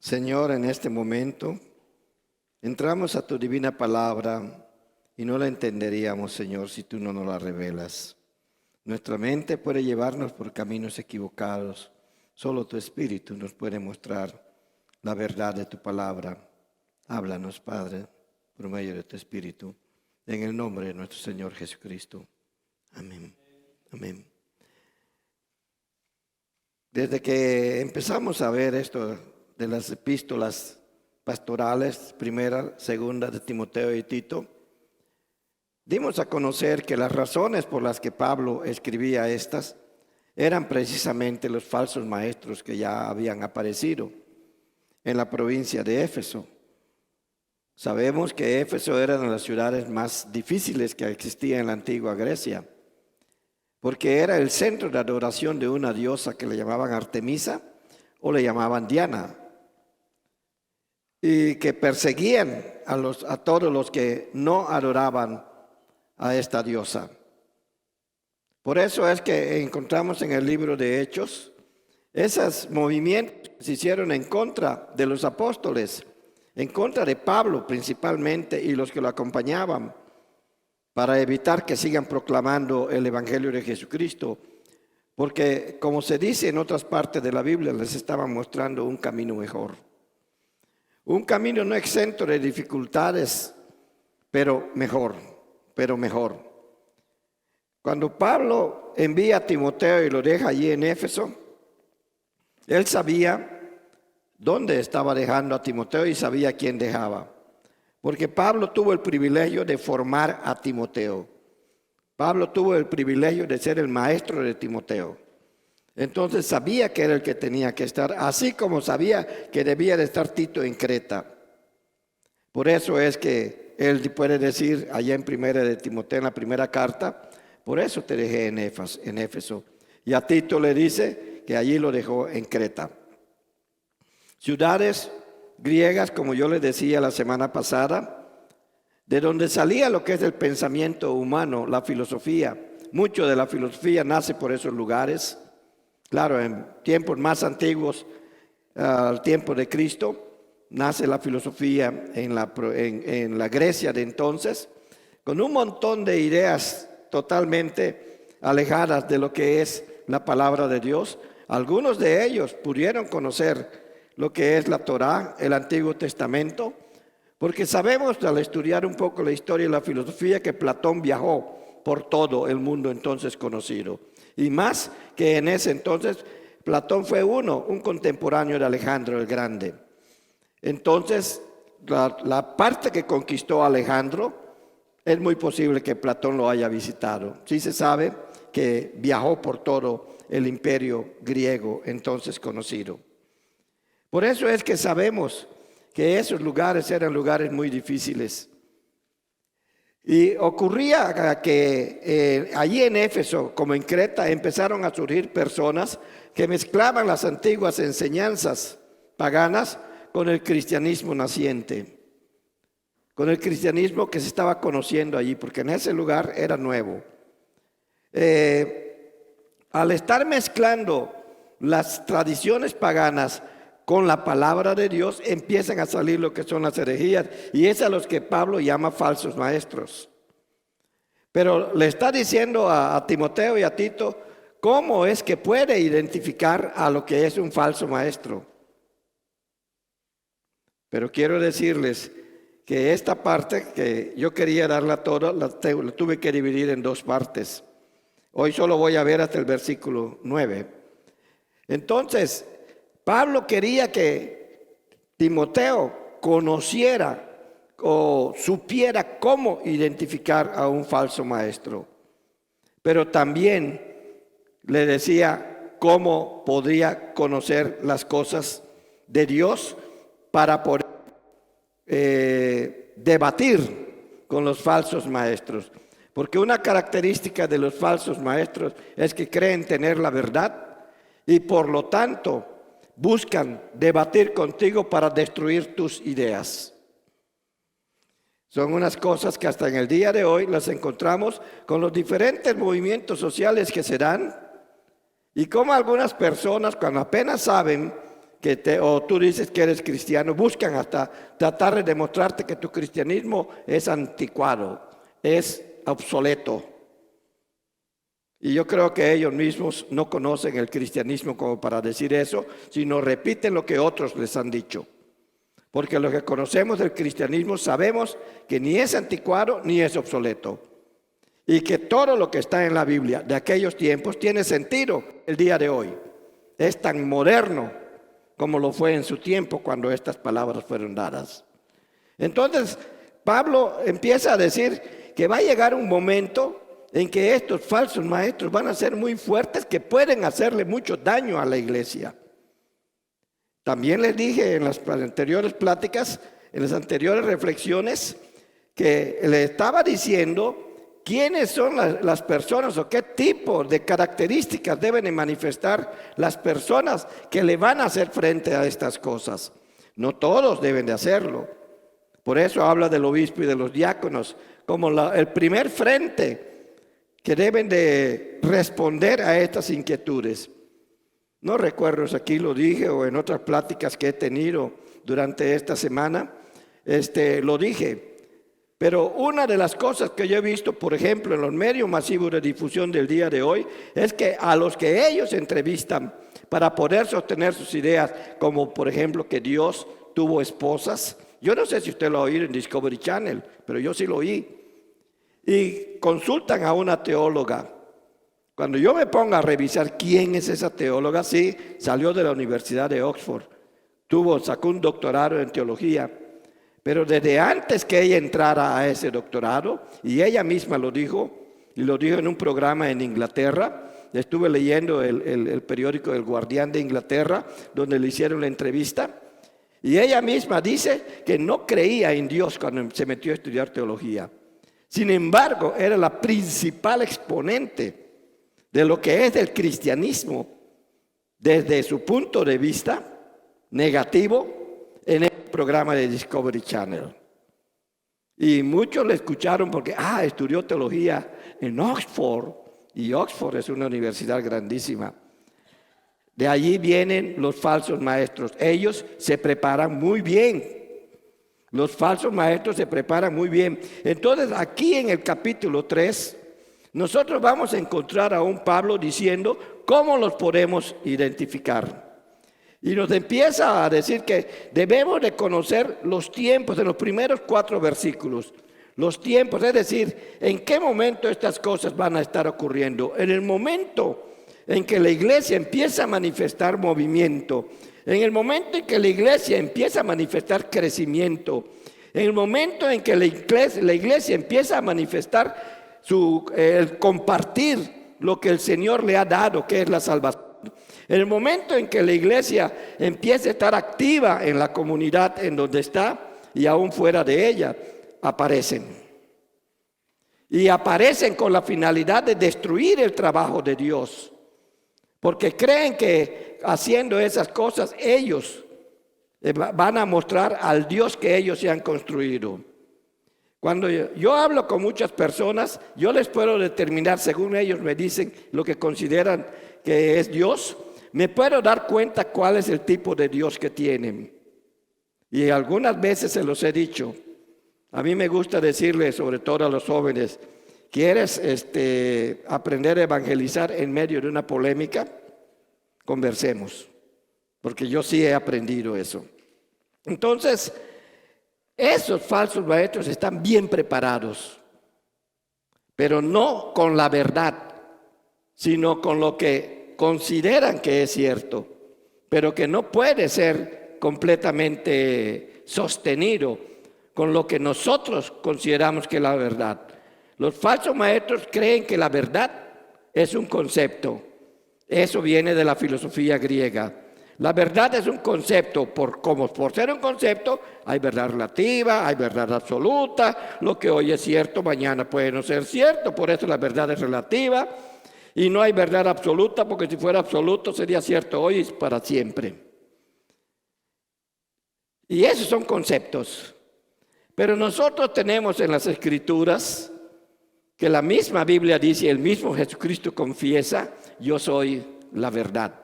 Señor, en este momento entramos a tu divina palabra y no la entenderíamos, Señor, si tú no nos la revelas. Nuestra mente puede llevarnos por caminos equivocados. Solo tu Espíritu nos puede mostrar la verdad de tu palabra. Háblanos, Padre, por medio de tu Espíritu, en el nombre de nuestro Señor Jesucristo. Amén. Amén. Desde que empezamos a ver esto de las epístolas pastorales, primera, segunda de Timoteo y Tito, dimos a conocer que las razones por las que Pablo escribía estas eran precisamente los falsos maestros que ya habían aparecido en la provincia de Éfeso. Sabemos que Éfeso era una de las ciudades más difíciles que existía en la antigua Grecia, porque era el centro de adoración de una diosa que le llamaban Artemisa o le llamaban Diana, y que perseguían a todos los que no adoraban a esta diosa. Por eso es que encontramos en el libro de Hechos esos movimientos que se hicieron en contra de los apóstoles, en contra de Pablo principalmente y los que lo acompañaban, para evitar que sigan proclamando el Evangelio de Jesucristo, porque como se dice en otras partes de la Biblia, les estaban mostrando un camino mejor. Un camino no exento de dificultades, pero mejor. Cuando Pablo envía a Timoteo y lo deja allí en Éfeso, él sabía dónde estaba dejando a Timoteo y sabía quién dejaba. Porque Pablo tuvo el privilegio de formar a Timoteo. Pablo tuvo el privilegio de ser el maestro de Timoteo. Entonces sabía que era el que tenía que estar, así como sabía que debía de estar Tito en Creta. Por eso es que él puede decir allá en primera de Timoteo, en la primera carta, por eso te dejé en Éfeso. Y a Tito le dice que allí lo dejó en Creta. Ciudades griegas, como yo les decía la semana pasada, de donde salía lo que es el pensamiento humano, la filosofía. Mucho de la filosofía nace por esos lugares. Claro, en tiempos más antiguos, al tiempo de Cristo, nace la filosofía en la Grecia de entonces, con un montón de ideas totalmente alejadas de lo que es la palabra de Dios. Algunos de ellos pudieron conocer lo que es la Torá, el Antiguo Testamento, porque sabemos al estudiar un poco la historia y la filosofía que Platón viajó por todo el mundo entonces conocido. Y más que en ese entonces, Platón fue un contemporáneo de Alejandro el Grande. Entonces, la parte que conquistó Alejandro, es muy posible que Platón lo haya visitado. Sí se sabe que viajó por todo el imperio griego entonces conocido. Por eso es que sabemos que esos lugares eran lugares muy difíciles. Y ocurría que allí en Éfeso, como en Creta, empezaron a surgir personas que mezclaban las antiguas enseñanzas paganas con el cristianismo naciente, con el cristianismo que se estaba conociendo allí, porque en ese lugar era nuevo. Al estar mezclando las tradiciones paganas con la palabra de Dios, empiezan a salir lo que son las herejías, y es a los que Pablo llama falsos maestros. Pero le está diciendo a Timoteo y a Tito cómo es que puede identificar a lo que es un falso maestro. Pero quiero decirles que esta parte que yo quería darla toda, la tuve que dividir en dos partes. Hoy solo voy a ver hasta el versículo 9. Entonces, Pablo quería que Timoteo conociera o supiera cómo identificar a un falso maestro, pero también le decía cómo podría conocer las cosas de Dios para poder debatir con los falsos maestros. Porque una característica de los falsos maestros es que creen tener la verdad y por lo tanto buscan debatir contigo para destruir tus ideas. Son unas cosas que hasta en el día de hoy las encontramos con los diferentes movimientos sociales que se dan y como algunas personas cuando apenas saben o tú dices que eres cristiano, buscan hasta tratar de demostrarte que tu cristianismo es anticuado, es obsoleto. Y yo creo que ellos mismos no conocen el cristianismo como para decir eso, sino repiten lo que otros les han dicho. Porque los que conocemos del cristianismo sabemos que ni es anticuado ni es obsoleto. Y que todo lo que está en la Biblia de aquellos tiempos tiene sentido el día de hoy. Es tan moderno como lo fue en su tiempo cuando estas palabras fueron dadas. Entonces, Pablo empieza a decir que va a llegar un momento en que estos falsos maestros van a ser muy fuertes, que pueden hacerle mucho daño a la iglesia. También les dije en las anteriores pláticas, en las anteriores reflexiones, que le estaba diciendo quiénes son las personas o qué tipo de características deben de manifestar las personas que le van a hacer frente a estas cosas. No todos deben de hacerlo. Por eso habla del obispo y de los diáconos como el primer frente que deben de responder a estas inquietudes. No recuerdo si aquí lo dije o en otras pláticas que he tenido durante esta semana, lo dije. Pero una de las cosas que yo he visto, por ejemplo, en los medios masivos de difusión del día de hoy, es que a los que ellos entrevistan para poder sostener sus ideas, como por ejemplo que Dios tuvo esposas, yo no sé si usted lo ha oído en Discovery Channel, pero yo sí lo oí, y consultan a una teóloga. Cuando yo me pongo a revisar quién es esa teóloga, sí, salió de la Universidad de Oxford, sacó un doctorado en teología, pero desde antes que ella entrara a ese doctorado, y ella misma lo dijo, y lo dijo en un programa en Inglaterra, estuve leyendo el periódico El Guardián de Inglaterra, donde le hicieron la entrevista, y ella misma dice que no creía en Dios cuando se metió a estudiar teología. Sin embargo, era la principal exponente de lo que es el cristianismo desde su punto de vista negativo en el programa de Discovery Channel. Y muchos le escucharon porque, estudió teología en Oxford, y Oxford es una universidad grandísima. De allí vienen los falsos maestros. Ellos se preparan muy bien. Los falsos maestros se preparan muy bien. Entonces, aquí en el capítulo 3, nosotros vamos a encontrar a un Pablo diciendo cómo los podemos identificar. Y nos empieza a decir que debemos de conocer los tiempos en los primeros 4 versículos. Los tiempos, es decir, en qué momento estas cosas van a estar ocurriendo. En el momento en que la iglesia empieza a manifestar movimiento, en el momento en que la iglesia empieza a manifestar crecimiento, en el momento en que la iglesia empieza a manifestar el compartir lo que el Señor le ha dado, que es la salvación. En el momento en que la iglesia empieza a estar activa en la comunidad en donde está y aún fuera de ella, aparecen. Y aparecen con la finalidad de destruir el trabajo de Dios. Porque creen que haciendo esas cosas ellos van a mostrar al Dios que ellos se han construido. Cuando yo hablo con muchas personas, yo les puedo determinar, según ellos me dicen lo que consideran que es Dios, me puedo dar cuenta cuál es el tipo de Dios que tienen. Y algunas veces se los he dicho. A mí me gusta decirles, sobre todo a los jóvenes, ¿quieres aprender a evangelizar en medio de una polémica? Conversemos, porque yo sí he aprendido eso. Entonces, esos falsos maestros están bien preparados, pero no con la verdad, sino con lo que consideran que es cierto, pero que no puede ser completamente sostenido con lo que nosotros consideramos que es la verdad. Los falsos maestros creen que la verdad es un concepto. Eso viene de la filosofía griega. La verdad es un concepto, por ser un concepto, hay verdad relativa, hay verdad absoluta, lo que hoy es cierto, mañana puede no ser cierto, por eso la verdad es relativa, y no hay verdad absoluta, porque si fuera absoluto sería cierto hoy y para siempre. Y esos son conceptos. Pero nosotros tenemos en las Escrituras que la misma Biblia dice, el mismo Jesucristo confiesa, yo soy la verdad.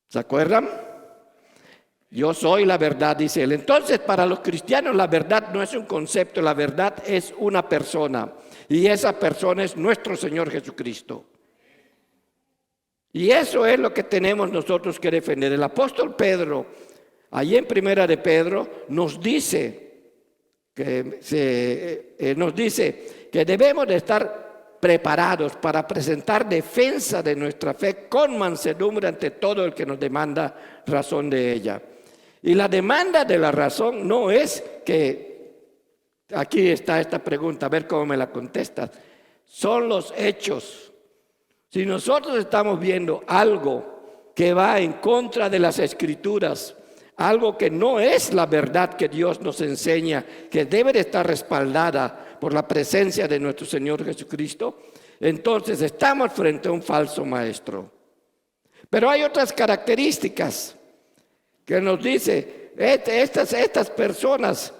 ¿Se acuerdan? Yo soy la verdad, dice él. Entonces, para los cristianos la verdad no es un concepto, la verdad es una persona. Y esa persona es nuestro Señor Jesucristo. Y eso es lo que tenemos nosotros que defender. El apóstol Pedro, allí en Primera de Pedro, nos dice que debemos de estar preparados para presentar defensa de nuestra fe con mansedumbre ante todo el que nos demanda razón de ella. Y la demanda de la razón no es que, aquí está esta pregunta, a ver cómo me la contestas, son los hechos. Si nosotros estamos viendo algo que va en contra de las Escrituras, algo que no es la verdad que Dios nos enseña, que debe de estar respaldada por la presencia de nuestro Señor Jesucristo, entonces estamos frente a un falso maestro. Pero hay otras características que nos dice, estas personas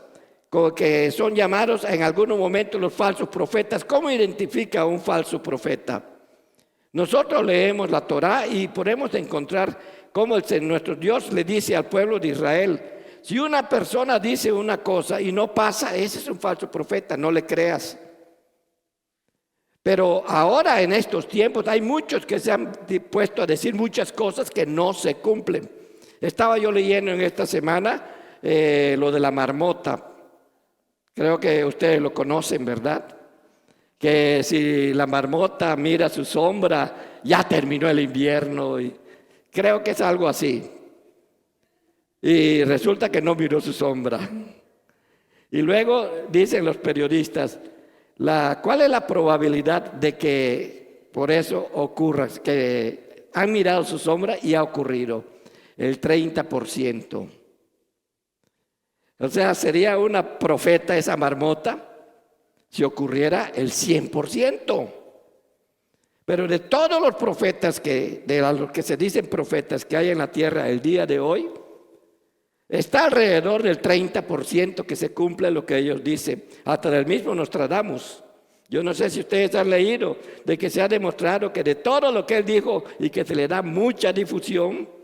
que son llamados en algunos momentos los falsos profetas, ¿cómo identifica a un falso profeta? Nosotros leemos la Torá y podemos encontrar cómo nuestro Dios le dice al pueblo de Israel, si una persona dice una cosa y no pasa, ese es un falso profeta, no le creas. Pero ahora en estos tiempos hay muchos que se han puesto a decir muchas cosas que no se cumplen. Estaba yo leyendo en esta semana lo de la marmota. Creo que ustedes lo conocen, ¿verdad? Que si la marmota mira su sombra, ya terminó el invierno. Y creo que es algo así. Y resulta que no miró su sombra. Y luego dicen los periodistas, ¿cuál es la probabilidad de que por eso ocurra? Que han mirado su sombra y ha ocurrido. El 30%. O sea, sería una profeta esa marmota si ocurriera el 100%. Pero de todos los profetas de los que se dicen profetas que hay en la tierra el día de hoy, está alrededor del 30% que se cumple lo que ellos dicen. Hasta del mismo Nostradamus. Yo no sé si ustedes han leído de que se ha demostrado que de todo lo que él dijo y que se le da mucha difusión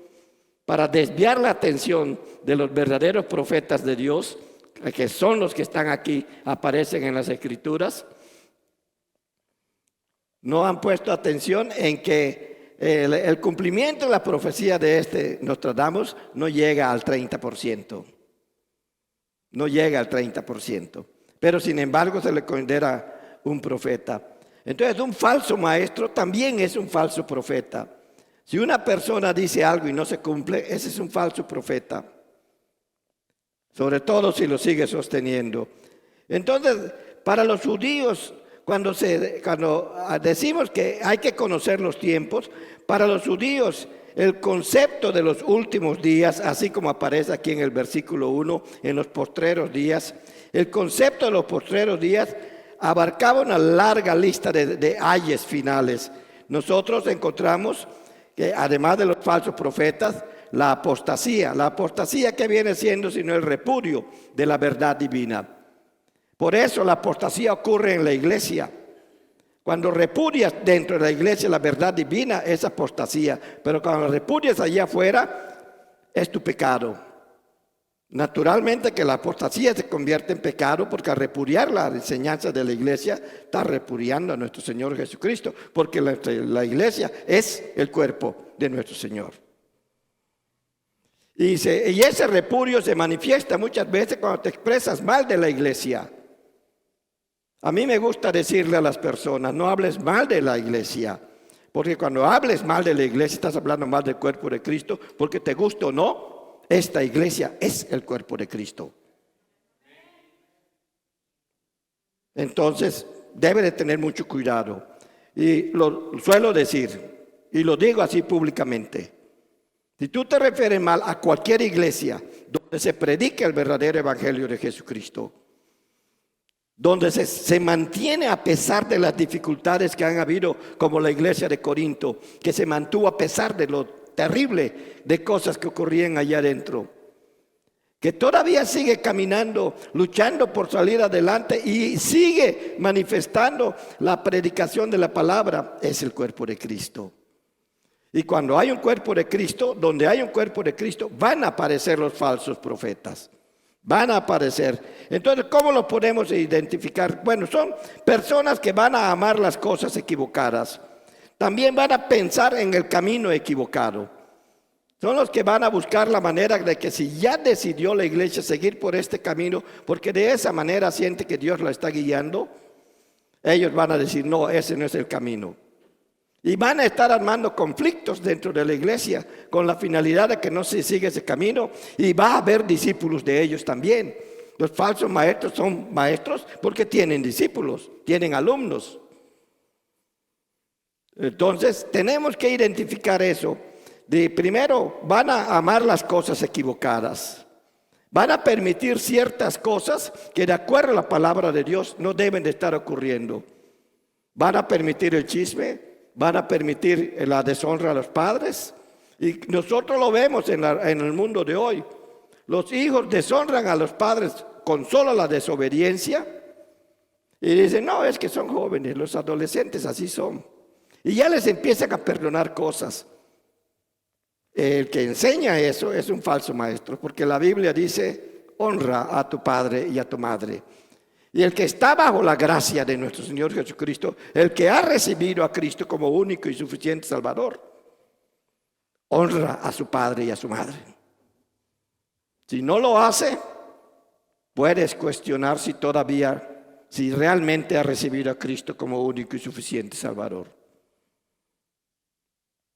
para desviar la atención de los verdaderos profetas de Dios, que son los que están aquí, aparecen en las Escrituras, no han puesto atención en que el cumplimiento de la profecía de Nostradamus no llega al 30%. No llega al 30%. Pero sin embargo se le considera un profeta. Entonces un falso maestro también es un falso profeta. Si una persona dice algo y no se cumple, ese es un falso profeta. Sobre todo si lo sigue sosteniendo. Entonces, para los judíos, cuando decimos que hay que conocer los tiempos, para los judíos el concepto de los últimos días, así como aparece aquí en el versículo 1, en los postreros días, el concepto de los postreros días abarcaba una larga lista de ayes finales. Nosotros encontramos que además de los falsos profetas, la apostasía que viene siendo sino el repudio de la verdad divina. Por eso la apostasía ocurre en la iglesia. Cuando repudias dentro de la iglesia la verdad divina es apostasía, pero cuando la repudias allá afuera es tu pecado. Naturalmente que la apostasía se convierte en pecado porque al repudiar la enseñanza de la iglesia está repudiando a nuestro Señor Jesucristo, porque la iglesia es el cuerpo de nuestro Señor. Y ese repudio se manifiesta muchas veces cuando te expresas mal de la iglesia. A mí me gusta decirle a las personas, no hables mal de la iglesia, porque cuando hables mal de la iglesia estás hablando mal del cuerpo de Cristo, porque te guste o no, esta iglesia es el cuerpo de Cristo. Entonces, debe de tener mucho cuidado. Y lo suelo decir, y lo digo así públicamente. Si tú te refieres mal a cualquier iglesia donde se predica el verdadero evangelio de Jesucristo, donde se mantiene a pesar de las dificultades que han habido, como la iglesia de Corinto, que se mantuvo a pesar de lo terrible de cosas que ocurrían allá adentro, que todavía sigue caminando, luchando por salir adelante y sigue manifestando la predicación de la palabra, es el cuerpo de Cristo. Y cuando hay un cuerpo de Cristo, donde hay un cuerpo de Cristo, van a aparecer los falsos profetas. Van a aparecer. Entonces, ¿cómo los podemos identificar? Bueno, son personas que van a amar las cosas equivocadas. También van a pensar en el camino equivocado. Son los que van a buscar la manera de que si ya decidió la iglesia seguir por este camino, porque de esa manera siente que Dios la está guiando, ellos van a decir, no, ese no es el camino. Y van a estar armando conflictos dentro de la iglesia con la finalidad de que no se siga ese camino, y va a haber discípulos de ellos también. Los falsos maestros son maestros porque tienen discípulos, tienen alumnos. Entonces tenemos que identificar eso. Primero, van a amar las cosas equivocadas. Van a permitir ciertas cosas que de acuerdo a la palabra de Dios no deben de estar ocurriendo. Van a permitir el chisme, van a permitir la deshonra a los padres. Y nosotros lo vemos en el mundo de hoy. Los hijos deshonran a los padres con solo la desobediencia. Y dicen, no, es que son jóvenes, los adolescentes así son. Y ya les empiezan a perdonar cosas. El que enseña eso es un falso maestro, porque la Biblia dice, honra a tu padre y a tu madre. Y el que está bajo la gracia de nuestro Señor Jesucristo, el que ha recibido a Cristo como único y suficiente Salvador, honra a su padre y a su madre. Si no lo hace, puedes cuestionar si realmente ha recibido a Cristo como único y suficiente Salvador.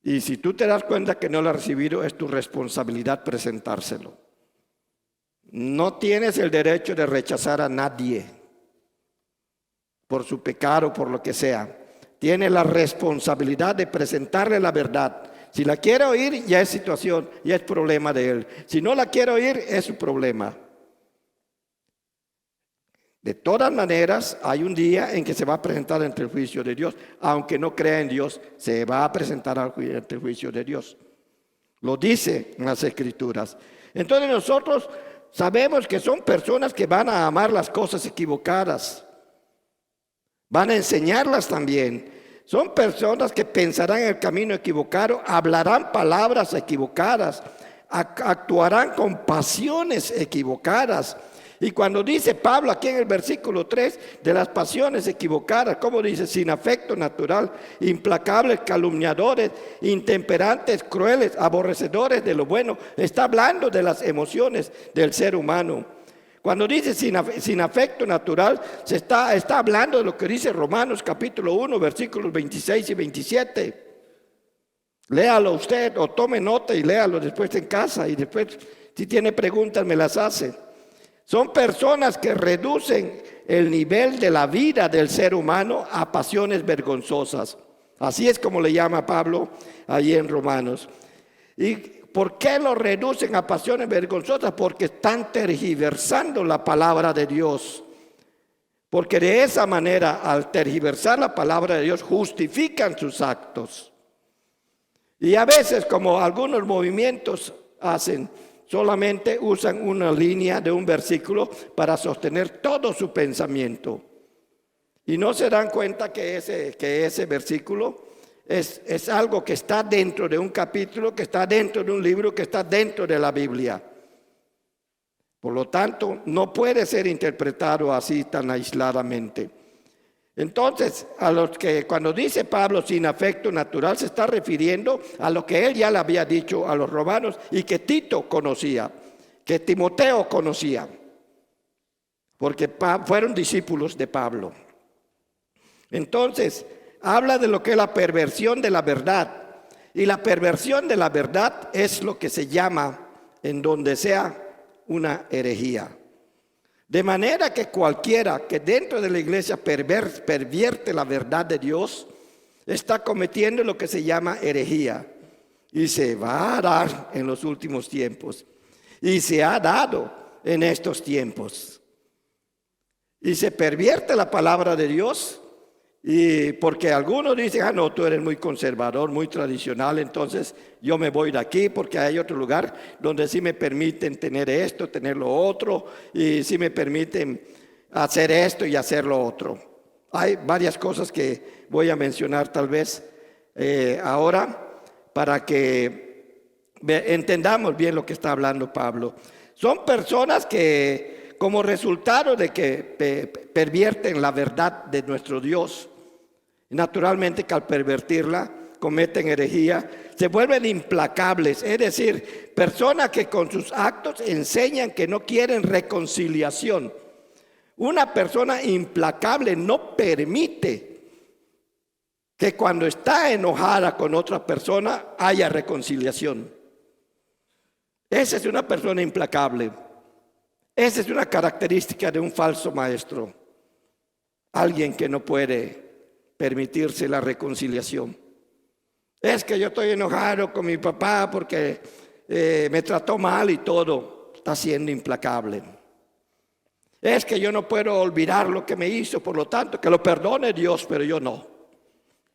Y si tú te das cuenta que no lo has recibido, es tu responsabilidad presentárselo. No tienes el derecho de rechazar a nadie por su pecado o por lo que sea. Tienes la responsabilidad de presentarle la verdad. Si la quiere oír, ya es situación, ya es problema de él. Si no la quiere oír, es su problema. De todas maneras, hay un día en que se va a presentar ante el juicio de Dios. Aunque no crea en Dios, se va a presentar ante el juicio de Dios. Lo dice en las Escrituras. Entonces nosotros sabemos que son personas que van a amar las cosas equivocadas. Van a enseñarlas también. Son personas que pensarán en el camino equivocado, hablarán palabras equivocadas, actuarán con pasiones equivocadas. Y cuando dice Pablo aquí en el versículo 3 de las pasiones equivocadas, como dice, sin afecto natural, implacables, calumniadores, intemperantes, crueles, aborrecedores de lo bueno, está hablando de las emociones del ser humano. Cuando dice sin afecto natural, se está hablando de lo que dice Romanos capítulo 1, versículos 26 y 27. Léalo usted o tome nota y léalo después en casa, y después si tiene preguntas me las hace. Son personas que reducen el nivel de la vida del ser humano a pasiones vergonzosas. Así es como le llama Pablo allí en Romanos. ¿Y por qué lo reducen a pasiones vergonzosas? Porque están tergiversando la palabra de Dios. Porque de esa manera, al tergiversar la palabra de Dios, justifican sus actos. Y a veces, como algunos movimientos hacen, solamente usan una línea de un versículo para sostener todo su pensamiento. Y no se dan cuenta que ese versículo es algo que está dentro de un capítulo, que está dentro de un libro, que está dentro de la Biblia. Por lo tanto, no puede ser interpretado así tan aisladamente. Entonces, cuando dice Pablo sin afecto natural, se está refiriendo a lo que él ya le había dicho a los romanos y que Tito conocía, que Timoteo conocía, porque fueron discípulos de Pablo. Entonces, habla de lo que es la perversión de la verdad. Y la perversión de la verdad es lo que se llama, en donde sea, una herejía. De manera que cualquiera que dentro de la iglesia pervierte la verdad de Dios, está cometiendo lo que se llama herejía. Y se va a dar en los últimos tiempos. Y se ha dado en estos tiempos. Y se pervierte la palabra de Dios. Y porque algunos dicen, no, tú eres muy conservador, muy tradicional, entonces yo me voy de aquí porque hay otro lugar donde sí me permiten tener esto, tener lo otro, y sí me permiten hacer esto y hacer lo otro. Hay varias cosas que voy a mencionar tal vez ahora, para que entendamos bien lo que está hablando Pablo. Son personas que, como resultado de que pervierten la verdad de nuestro Dios, naturalmente que al pervertirla cometen herejía, se vuelven implacables, es decir, personas que con sus actos enseñan que no quieren reconciliación. Una persona implacable no permite que cuando está enojada con otra persona haya reconciliación. Esa es una persona implacable. Esa es una característica de un falso maestro. Alguien que no puede permitirse la reconciliación. Es que yo estoy enojado con mi papá porque me trató mal y todo. Está siendo implacable. Es que yo no puedo olvidar lo que me hizo, por lo tanto, que lo perdone Dios, pero yo no.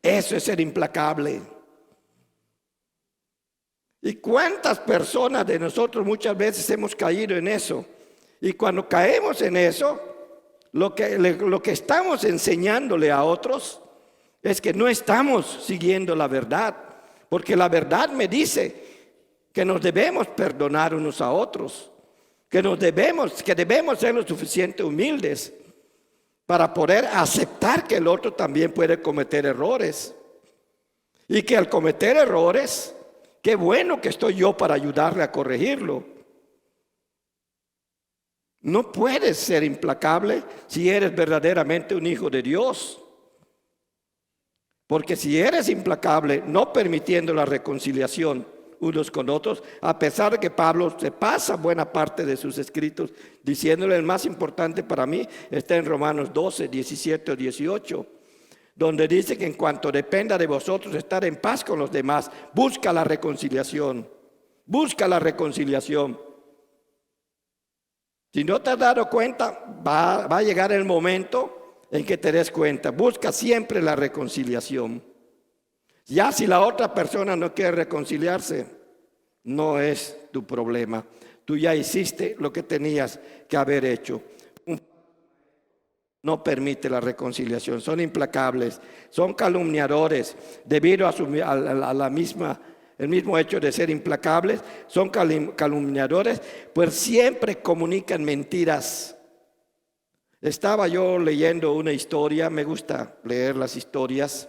Eso es ser implacable. ¿Y cuántas personas de nosotros muchas veces hemos caído en eso? Y cuando caemos en eso, lo que estamos enseñándole a otros es que no estamos siguiendo la verdad, porque la verdad me dice que nos debemos perdonar unos a otros, que debemos ser lo suficiente humildes para poder aceptar que el otro también puede cometer errores. Y que al cometer errores, qué bueno que estoy yo para ayudarle a corregirlo. No puedes ser implacable si eres verdaderamente un hijo de Dios. Porque si eres implacable, no permitiendo la reconciliación unos con otros, a pesar de que Pablo se pasa buena parte de sus escritos diciéndole el más importante para mí, está en Romanos 12, 17 o 18, donde dice que en cuanto dependa de vosotros estar en paz con los demás, busca la reconciliación, busca la reconciliación. Si no te has dado cuenta, va a llegar el momento en que te des cuenta. Busca siempre la reconciliación. Ya si la otra persona no quiere reconciliarse, no es tu problema. Tú ya hiciste lo que tenías que haber hecho. No permite la reconciliación, son implacables, son calumniadores debido el mismo hecho de ser implacables, son calumniadores, pues siempre comunican mentiras. Estaba yo leyendo una historia, me gusta leer las historias,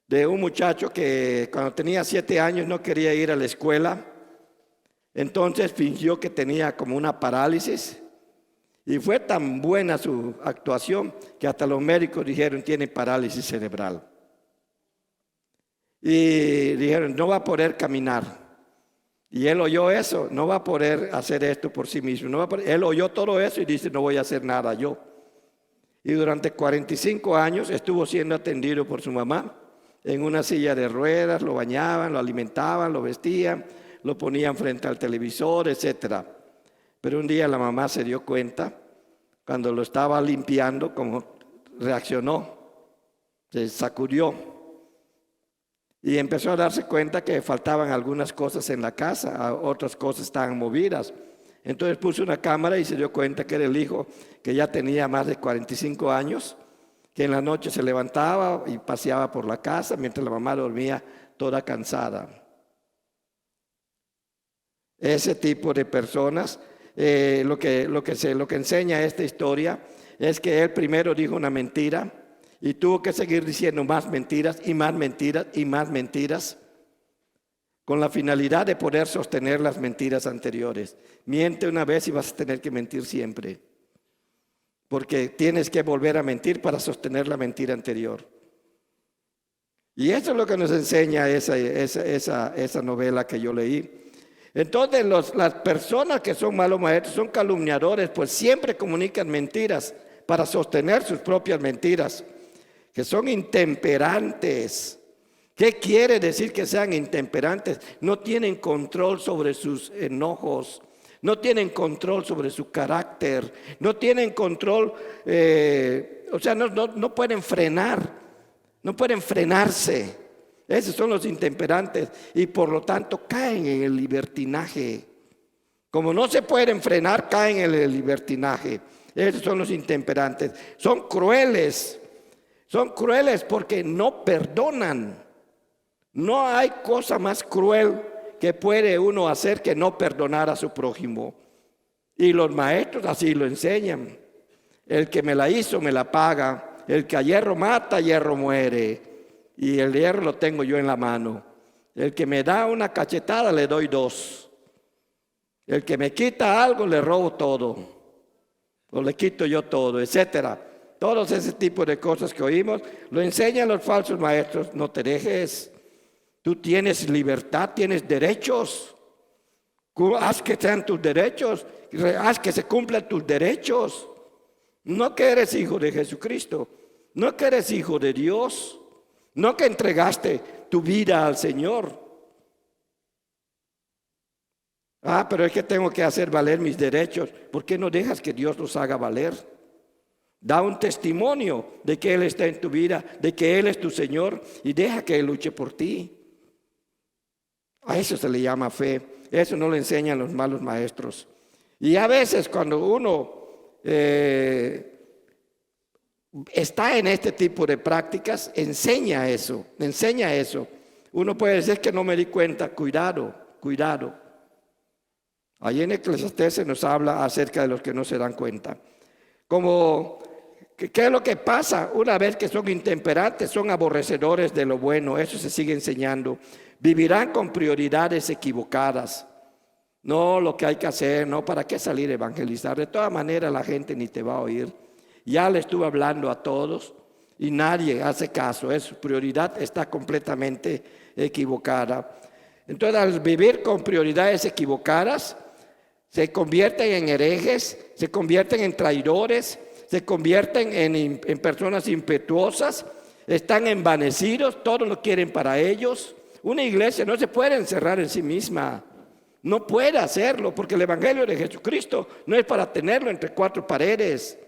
de un muchacho que cuando tenía 7 años no quería ir a la escuela, entonces fingió que tenía como una parálisis y fue tan buena su actuación que hasta los médicos dijeron tiene parálisis cerebral. Y dijeron no va a poder caminar. Y él oyó eso, no va a poder hacer esto por sí mismo. Él oyó todo eso y dice no voy a hacer nada yo. Y durante 45 años estuvo siendo atendido por su mamá en una silla de ruedas, lo bañaban, lo alimentaban, lo vestían, lo ponían frente al televisor, etc. Pero un día la mamá se dio cuenta, cuando lo estaba limpiando, como reaccionó, se sacudió y empezó a darse cuenta que faltaban algunas cosas en la casa, otras cosas estaban movidas. Entonces puso una cámara y se dio cuenta que era el hijo que ya tenía más de 45 años, que en la noche se levantaba y paseaba por la casa mientras la mamá dormía toda cansada. Ese tipo de personas, lo que enseña esta historia es que él primero dijo una mentira y tuvo que seguir diciendo más mentiras y más mentiras y más mentiras con la finalidad de poder sostener las mentiras anteriores. Miente una vez y vas a tener que mentir siempre. Porque tienes que volver a mentir para sostener la mentira anterior. Y eso es lo que nos enseña esa novela que yo leí. Entonces las personas que son malos maestros, son calumniadores, pues siempre comunican mentiras para sostener sus propias mentiras, que son intemperantes. ¿Qué quiere decir que sean intemperantes? No tienen control sobre sus enojos. No tienen control sobre su carácter, no tienen control, no pueden frenar, no pueden frenarse. Esos son los intemperantes y por lo tanto caen en el libertinaje. Como no se pueden frenar, caen en el libertinaje. Esos son los intemperantes. Son crueles porque no perdonan. No hay cosa más cruel que puede uno hacer que no perdonar a su prójimo. Y los maestros así lo enseñan. El que me la hizo, me la paga. El que a hierro mata, a hierro muere. Y el hierro lo tengo yo en la mano. El que me da una cachetada, le doy dos. El que me quita algo, le robo todo. O le quito yo todo, etcétera. Todos ese tipo de cosas que oímos, lo enseñan los falsos maestros. No te dejes. Tú tienes libertad, tienes derechos. Haz que sean tus derechos. Haz que se cumplan tus derechos. No que eres hijo de Jesucristo. No que eres hijo de Dios. No que entregaste tu vida al Señor. Pero es que tengo que hacer valer mis derechos. ¿Por qué no dejas que Dios los haga valer? Da un testimonio de que Él está en tu vida, de que Él es tu Señor y deja que Él luche por ti. A eso se le llama fe. Eso no lo enseñan los malos maestros. Y a veces cuando uno está en este tipo de prácticas, enseña eso. Uno puede decir que no me di cuenta. Cuidado. Allí en Eclesiastés se nos habla acerca de los que no se dan cuenta. ¿Qué es lo que pasa? Una vez que son intemperantes, son aborrecedores de lo bueno. Eso se sigue enseñando. Vivirán con prioridades equivocadas. No lo que hay que hacer, no para qué salir a evangelizar. De todas maneras la gente ni te va a oír. Ya le estuve hablando a todos y nadie hace caso. Su prioridad está completamente equivocada. Entonces, al vivir con prioridades equivocadas, se convierten en herejes, se convierten en traidores, se convierten en personas impetuosas, están envanecidos, todos lo quieren para ellos. Una iglesia no se puede encerrar en sí misma, no puede hacerlo, porque el evangelio de Jesucristo no es para tenerlo entre cuatro paredes.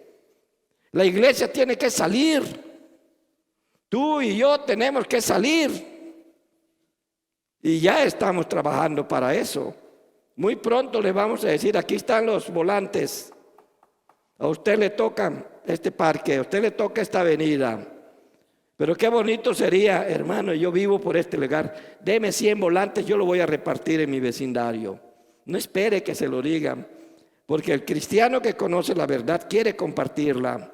La iglesia tiene que salir. Tú y yo tenemos que salir. Y ya estamos trabajando para eso. Muy pronto le vamos a decir, aquí están los volantes. A usted le toca este parque, a usted le toca esta avenida. Pero qué bonito sería, hermano, yo vivo por este lugar. Deme 100 volantes, yo lo voy a repartir en mi vecindario. No espere que se lo digan, porque el cristiano que conoce la verdad quiere compartirla.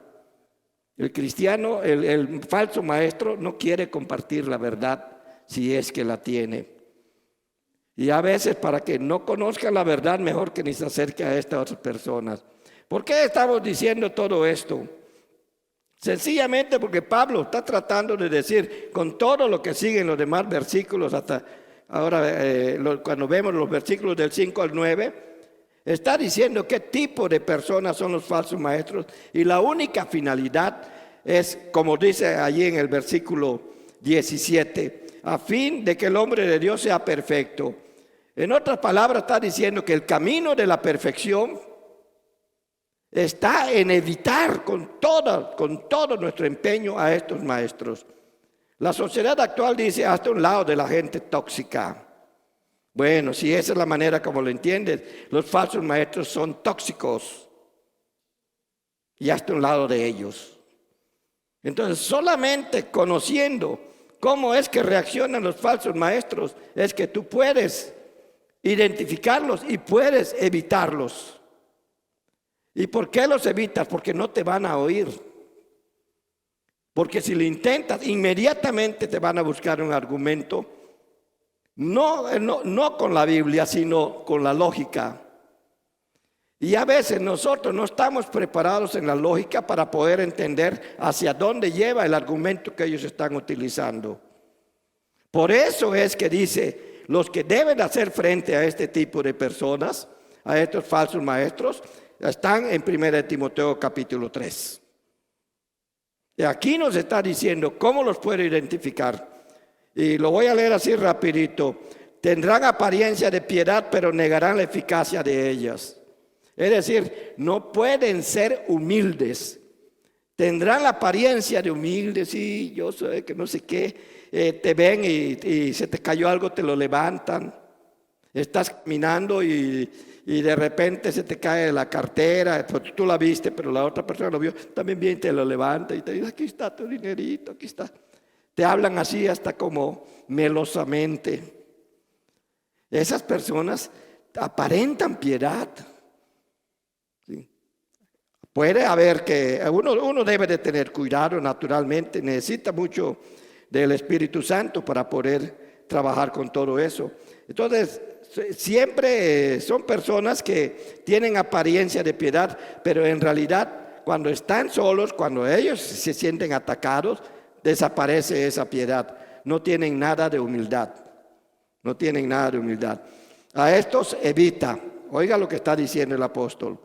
El cristiano, el falso maestro, no quiere compartir la verdad si es que la tiene. Y a veces para que no conozcan la verdad, mejor que ni se acerque a estas otras personas. ¿Por qué estamos diciendo todo esto? Sencillamente porque Pablo está tratando de decir, con todo lo que siguen los demás versículos, hasta ahora cuando vemos los versículos del 5 al 9, está diciendo qué tipo de personas son los falsos maestros. Y la única finalidad es, como dice allí en el versículo 17, a fin de que el hombre de Dios sea perfecto. En otras palabras está diciendo que el camino de la perfección está en evitar con todo nuestro empeño a estos maestros. La sociedad actual dice hasta un lado de la gente tóxica. Bueno, si esa es la manera como lo entiendes, los falsos maestros son tóxicos y hasta un lado de ellos. Entonces, solamente conociendo cómo es que reaccionan los falsos maestros es que tú puedes identificarlos y puedes evitarlos. ¿Y por qué los evitas? Porque no te van a oír. Porque si lo intentas, inmediatamente te van a buscar un argumento, no con la Biblia, sino con la lógica. Y a veces nosotros no estamos preparados en la lógica para poder entender hacia dónde lleva el argumento que ellos están utilizando. Por eso es que dice, los que deben hacer frente a este tipo de personas, a estos falsos maestros, están en 1 Timoteo capítulo 3. Y aquí nos está diciendo cómo los puede identificar. Y lo voy a leer así rapidito. Tendrán apariencia de piedad, pero negarán la eficacia de ellas. Es decir, no pueden ser humildes. Tendrán la apariencia de humildes, sí, yo sé que no sé qué. Te ven y se te cayó algo, te lo levantan. Estás caminando y de repente se te cae la cartera, pues tú la viste, pero la otra persona lo vio, también viene y te lo levanta y te dice, aquí está tu dinerito, aquí está. Te hablan así hasta como melosamente. Esas personas aparentan piedad. ¿Sí? Puede haber que uno debe de tener cuidado naturalmente, necesita mucho del Espíritu Santo para poder trabajar con todo eso. Entonces, siempre son personas que tienen apariencia de piedad, pero en realidad cuando están solos, cuando ellos se sienten atacados, desaparece esa piedad. No tienen nada de humildad. No tienen nada de humildad. A estos evita. Oiga lo que está diciendo el apóstol.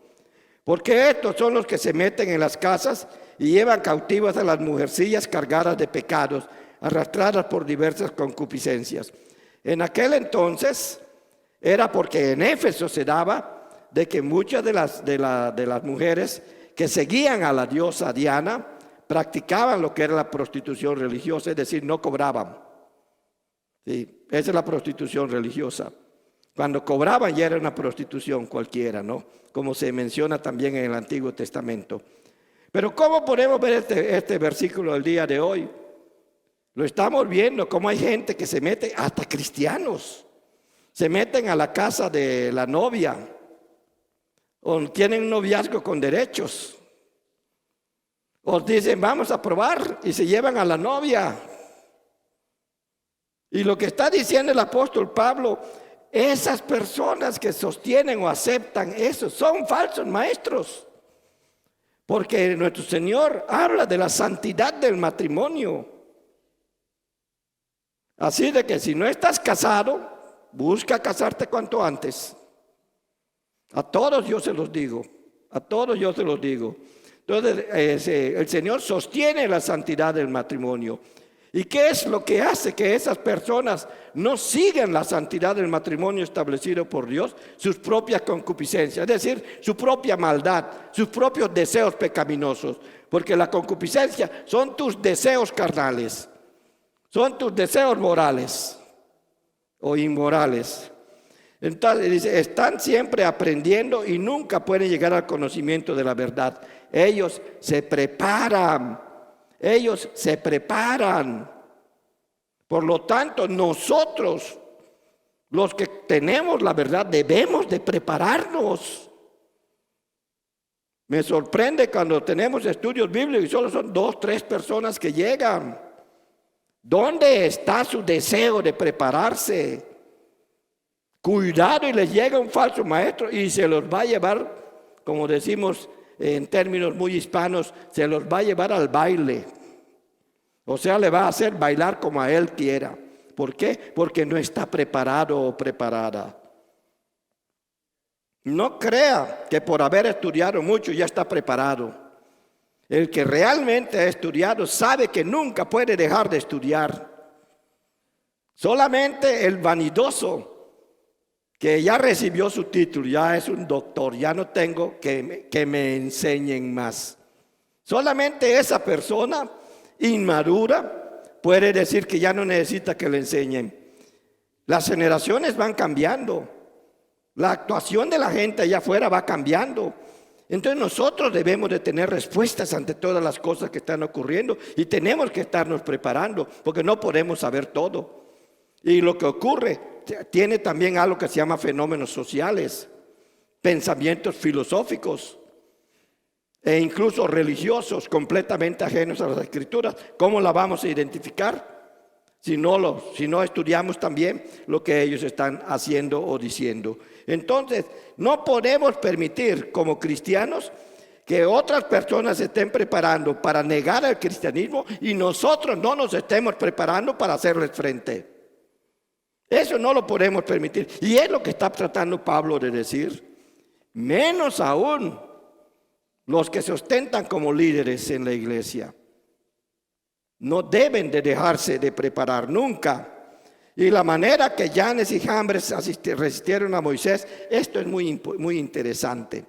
Porque estos son los que se meten en las casas y llevan cautivas a las mujercillas cargadas de pecados, arrastradas por diversas concupiscencias. En aquel entonces era porque en Éfeso se daba de que muchas de las mujeres que seguían a la diosa Diana practicaban lo que era la prostitución religiosa, es decir, no cobraban. Sí, esa es la prostitución religiosa. Cuando cobraban ya era una prostitución cualquiera, ¿no? Como se menciona también en el Antiguo Testamento. Pero ¿cómo podemos ver este versículo del día de hoy? Lo estamos viendo, cómo hay gente que se mete, hasta cristianos, se meten a la casa de la novia, o tienen un noviazgo con derechos, o dicen vamos a probar y se llevan a la novia. Y lo que está diciendo el apóstol Pablo, esas personas que sostienen o aceptan eso son falsos maestros. Porque nuestro Señor habla de la santidad del matrimonio. Así de que si no estás casado, busca casarte cuanto antes. A todos yo se los digo, a todos yo se los digo. Entonces el Señor sostiene la santidad del matrimonio. ¿Y qué es lo que hace que esas personas no sigan la santidad del matrimonio establecido por Dios? Sus propias concupiscencias, es decir, su propia maldad, sus propios deseos pecaminosos. Porque la concupiscencia son tus deseos carnales, son tus deseos morales o inmorales. Entonces dice, están siempre aprendiendo y nunca pueden llegar al conocimiento de la verdad. Ellos se preparan. Ellos se preparan. Por lo tanto, nosotros, los que tenemos la verdad, debemos de prepararnos. Me sorprende cuando tenemos estudios bíblicos y solo son 2, 3 personas que llegan. ¿Dónde está su deseo de prepararse? Cuidado y les llega un falso maestro y se los va a llevar, como decimos en términos muy hispanos, se los va a llevar al baile. O sea, le va a hacer bailar como a él quiera. ¿Por qué? Porque no está preparado o preparada. No crea que por haber estudiado mucho ya está preparado. El que realmente ha estudiado sabe que nunca puede dejar de estudiar. Solamente el vanidoso que ya recibió su título, ya es un doctor, ya no tengo que me enseñen más. Solamente esa persona inmadura puede decir que ya no necesita que le enseñen. Las generaciones van cambiando. La actuación de la gente allá afuera va cambiando. Entonces nosotros debemos de tener respuestas ante todas las cosas que están ocurriendo y tenemos que estarnos preparando porque no podemos saber todo. Y lo que ocurre tiene también algo que se llama fenómenos sociales, pensamientos filosóficos e incluso religiosos completamente ajenos a las Escrituras. ¿Cómo la vamos a identificar? Si no estudiamos también lo que ellos están haciendo o diciendo. Entonces, no podemos permitir como cristianos que otras personas se estén preparando para negar el cristianismo y nosotros no nos estemos preparando para hacerles frente. Eso no lo podemos permitir. Y es lo que está tratando Pablo de decir. Menos aún los que se ostentan como líderes en la iglesia. No deben de dejarse de preparar nunca. Y la manera que Janes y Jambres resistieron a Moisés, esto es muy interesante.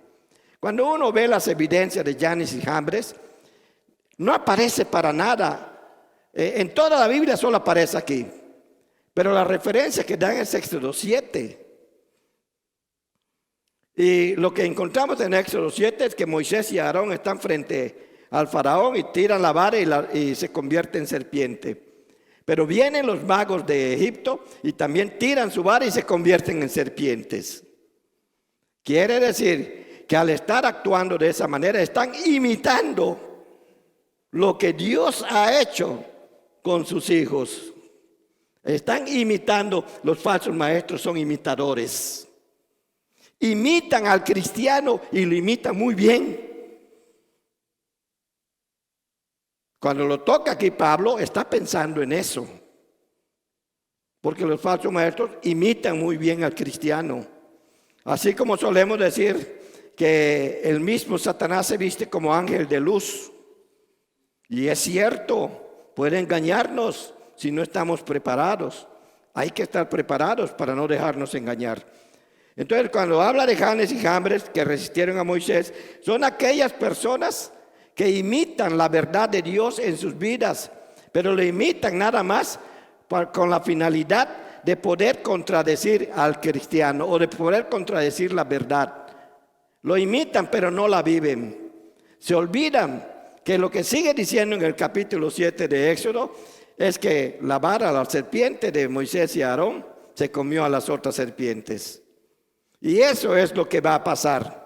Cuando uno ve las evidencias de Janes y Jambres, no aparece para nada. En toda la Biblia solo aparece aquí. Pero la referencia que dan es Éxodo 7. Y lo que encontramos en Éxodo 7 es que Moisés y Aarón están frente al faraón y tiran la vara y se convierte en serpiente. Pero vienen los magos de Egipto y también tiran su vara y se convierten en serpientes. Quiere decir que al estar actuando de esa manera están imitando lo que Dios ha hecho con sus hijos. Están imitando, los falsos maestros son imitadores. Imitan al cristiano y lo imitan muy bien. Cuando lo toca aquí Pablo, está pensando en eso. Porque los falsos maestros imitan muy bien al cristiano. Así como solemos decir que el mismo Satanás se viste como ángel de luz. Y es cierto, puede engañarnos si no estamos preparados. Hay que estar preparados para no dejarnos engañar. Entonces, cuando habla de Janes y Jambres que resistieron a Moisés, son aquellas personas que imitan la verdad de Dios en sus vidas, pero lo imitan nada más con la finalidad de poder contradecir al cristiano o de poder contradecir la verdad. Lo imitan, pero no la viven. Se olvidan que lo que sigue diciendo en el capítulo 7 de Éxodo es que la vara, la serpiente de Moisés y Aarón, se comió a las otras serpientes. Y eso es lo que va a pasar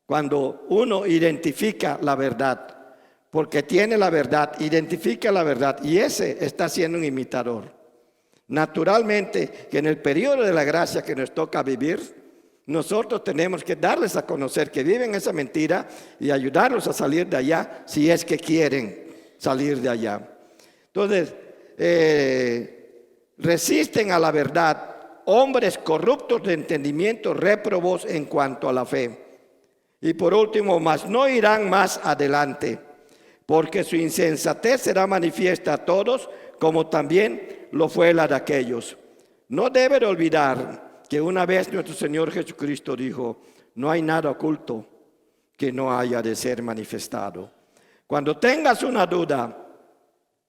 cuando uno identifica la verdad, porque tiene la verdad, identifica la verdad, y ese está siendo un imitador. Naturalmente que en el periodo de la gracia que nos toca vivir, nosotros tenemos que darles a conocer que viven esa mentira y ayudarlos a salir de allá si es que quieren salir de allá. Entonces, resisten a la verdad hombres corruptos de entendimiento, réprobos en cuanto a la fe. Y por último, mas no irán más adelante, porque su insensatez será manifiesta a todos, como también lo fue la de aquellos. No deben olvidar que una vez nuestro Señor Jesucristo dijo: no hay nada oculto que no haya de ser manifestado. Cuando tengas una duda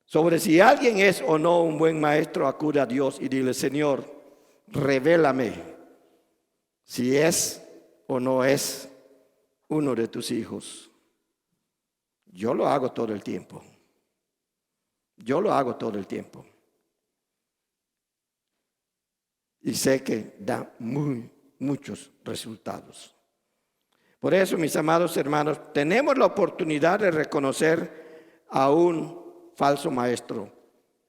sobre si alguien es o no un buen maestro, acude a Dios y dile: Señor, revélame si es o no es uno de tus hijos. Yo lo hago todo el tiempo. Yo lo hago todo el tiempo. Y sé que da muchos resultados. Por eso, mis amados hermanos, tenemos la oportunidad de reconocer a un falso maestro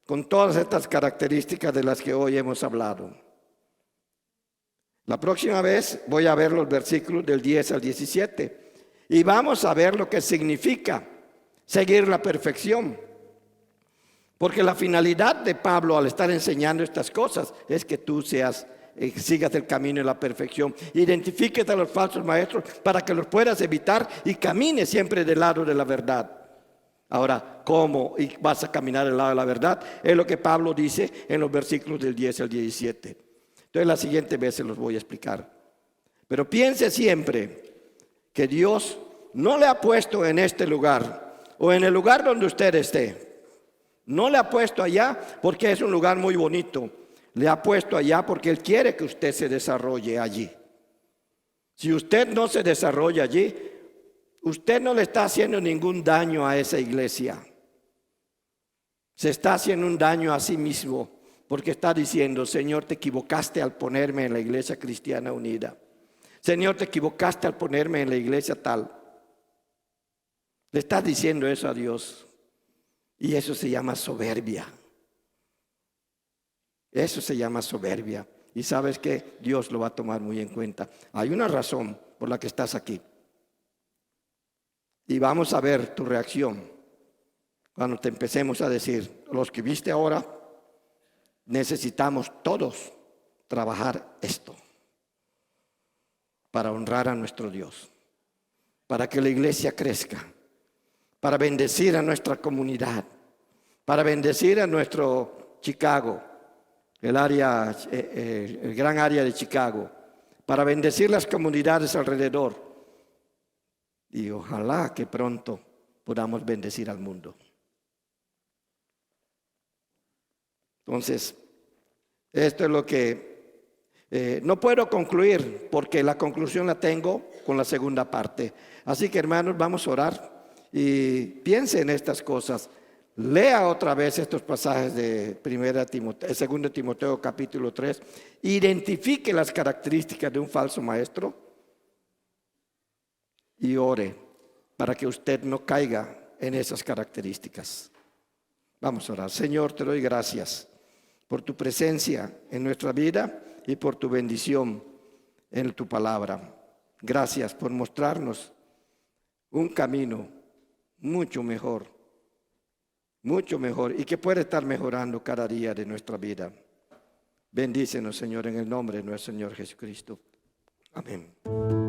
con todas estas características de las que hoy hemos hablado. La próxima vez voy a ver los versículos del 10 al 17 y vamos a ver lo que significa seguir la perfección. Porque la finalidad de Pablo al estar enseñando estas cosas es que tú sigas el camino de la perfección. Identifiques a los falsos maestros para que los puedas evitar y camines siempre del lado de la verdad. Ahora, ¿cómo vas a caminar del lado de la verdad? Es lo que Pablo dice en los versículos del 10 al 17. Entonces la siguiente vez se los voy a explicar. Pero piense siempre que Dios no le ha puesto en este lugar o en el lugar donde usted esté. No le ha puesto allá porque es un lugar muy bonito. Le ha puesto allá porque Él quiere que usted se desarrolle allí. Si usted no se desarrolla allí, usted no le está haciendo ningún daño a esa iglesia. Se está haciendo un daño a sí mismo. Porque está diciendo: Señor, te equivocaste al ponerme en la iglesia cristiana unida. Señor, te equivocaste al ponerme en la iglesia tal. Le estás diciendo eso a Dios. Y eso se llama soberbia. Eso se llama soberbia. Y sabes que Dios lo va a tomar muy en cuenta. Hay una razón por la que estás aquí. Y vamos a ver tu reacción cuando te empecemos a decir: los que viste ahora, necesitamos todos trabajar esto para honrar a nuestro Dios, para que la iglesia crezca, para bendecir a nuestra comunidad, para bendecir a nuestro Chicago, el gran área de Chicago, para bendecir las comunidades alrededor. Y ojalá que pronto podamos bendecir al mundo. Entonces, esto es lo que no puedo concluir, porque la conclusión la tengo con la segunda parte. Así que, hermanos, vamos a orar y piensen en estas cosas. Lea otra vez estos pasajes de 2 Timoteo capítulo 3. Identifique las características de un falso maestro y ore para que usted no caiga en esas características. Vamos a orar. Señor, te doy gracias por tu presencia en nuestra vida y por tu bendición en tu palabra. Gracias por mostrarnos un camino mucho mejor y que puede estar mejorando cada día de nuestra vida. Bendícenos, Señor, en el nombre de nuestro Señor Jesucristo. Amén.